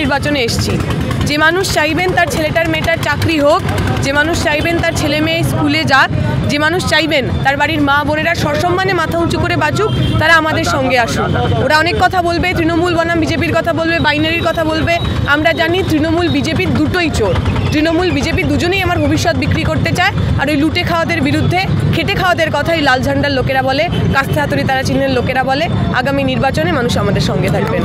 নির্বাচনে এসেছি। যে মানুষ চাইবেন তার ছেলেটার মেয়েটার চাকরি হোক, যে মানুষ চাইবেন তার ছেলে মেয়ে স্কুলে যাক, যে মানুষ চাইবেন তার বাড়ির মা বোনেরা সসম্মানে মাথা উঁচু করে বাঁচুক, তারা আমাদের সঙ্গে আসুন। ওরা অনেক কথা বলবে, তৃণমূল বনাম বিজেপির কথা বলবে, বাইনারির কথা বলবে। আমরা জানি তৃণমূল বিজেপির দুটোই চোর। তৃণমূল বিজেপি দুজনেই আমার ভবিষ্যৎ বিক্রি করতে চায়। আর ওই লুটে খাওয়াদের বিরুদ্ধে খেটে খাওয়াদের কথাই লাল ঝান্ডার লোকেরা বলে, কাস্তে হাতুড়ি তারা চিহ্নের লোকেরা বলে। আগামী নির্বাচনে মানুষ আমাদের সঙ্গে থাকবেন।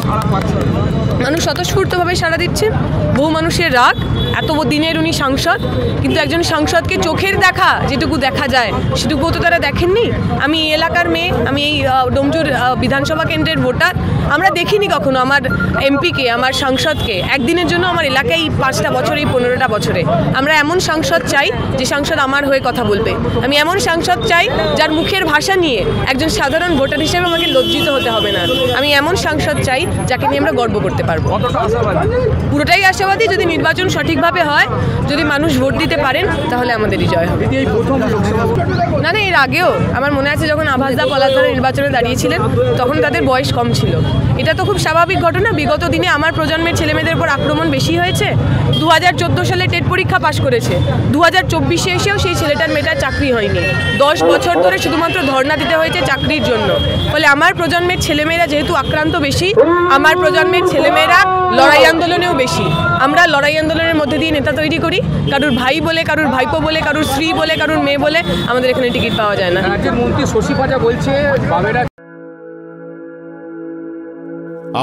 মানুষ স্বতঃস্ফূর্তভাবে সাড়া দিচ্ছেন। বহু মানুষের রাগ, এত দিনের উনি সাংসদ, কিন্তু একজন সাংসদকে চোখের দেখা যেটুকু দেখা যায় সেটুকুও তো তারা দেখেননি। আমি এই এলাকার মেয়ে, আমি এই ডোমজুর বিধানসভা কেন্দ্রের ভোটার। আমরা দেখিনি কখনো আমার এমপিকে, আমার সাংসদকে একদিনের জন্য আমার এলাকায় 5টা বছর, এই 15টা বছরে। আমরা এমন সাংসদ চাই যে সাংসদ আমার হয়ে কথা বলবে। আমি এমন সাংসদ চাই যার মুখের ভাষা নিয়ে একজন সাধারণ ভোটার হিসেবে আমাকে লজ্জিত হতে হবে না। আমি এমন সাংসদ চাই যাকে নিয়ে আমরা গর্ব করতে পারবো। পুরোটাই আশাবাদী। যদি নির্বাচন সঠিকভাবে হয়, যদি মানুষ ভোট দিতে পারেন, তাহলে আমাদেরই জয় হবে। না না, এর আগেও আমার মনে আছে যখন আভাসদা পলাশদার নির্বাচনে দাঁড়িয়েছিলেন, তখন তাদের বয়স কম ছিল। এটা তো খুব স্বাভাবিক ঘটনা। বিগত দিনে আমার প্রজন্মের ছেলেমেয়েদের উপর আক্রমণ বেশি হয়েছে। 2014 সালে টেট পরীক্ষা পাশ করেছে, 2024-এ এসেও সেই ছেলেটার মেয়েটার চাকরি হয়নি। 10 বছর ধরে শুধুমাত্র ধর্ণা দিতে হয়েছে চাকরির জন্য। ফলে আমার প্রজন্মের ছেলেমেয়েরা যেহেতু আক্রান্ত বেশি, আমার প্রজন্মের ছেলেমেয়েরা লড়াই আন্দোলনেও বেশি। আমরা লড়াই আন্দোলনের মধ্যে দিয়ে নেতা তৈরি করি। কারুর ভাই বলে, কারুর ভাইপো বলে, কারুর স্ত্রী বলে, কারুর মেয়ে বলে আমাদের এখানে টিকিট পাওয়া যায় না। রাজ্যের মন্ত্রী শশী পাজা বলছে বামেরা।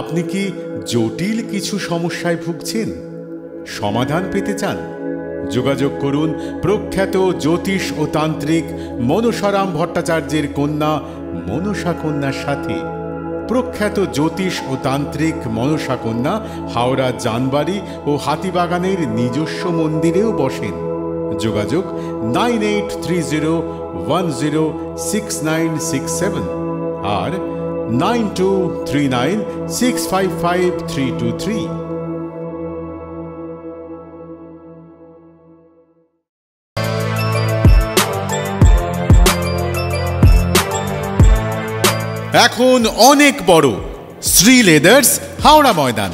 আপনি কি জটিল কিছু সমস্যায় ভুগছেন, সমাধান পেতে চান? যোগাযোগ করুন প্রখ্যাত জ্যোতিষ ও তান্ত্রিক মনসারাম ভট্টাচার্যের কন্যা মনসা কন্যার সাথে। প্রখ্যাত জ্যোতিষ ও তান্ত্রিক মনসা কন্যা হাওড়া জানবাড়ি ও হাতিবাগানের নিজস্ব মন্দিরেও বসেন। যোগাযোগ 9830106967 আর 9239655323। এখন অনেক বড় শ্রী লেদার্স হাওড়া ময়দান।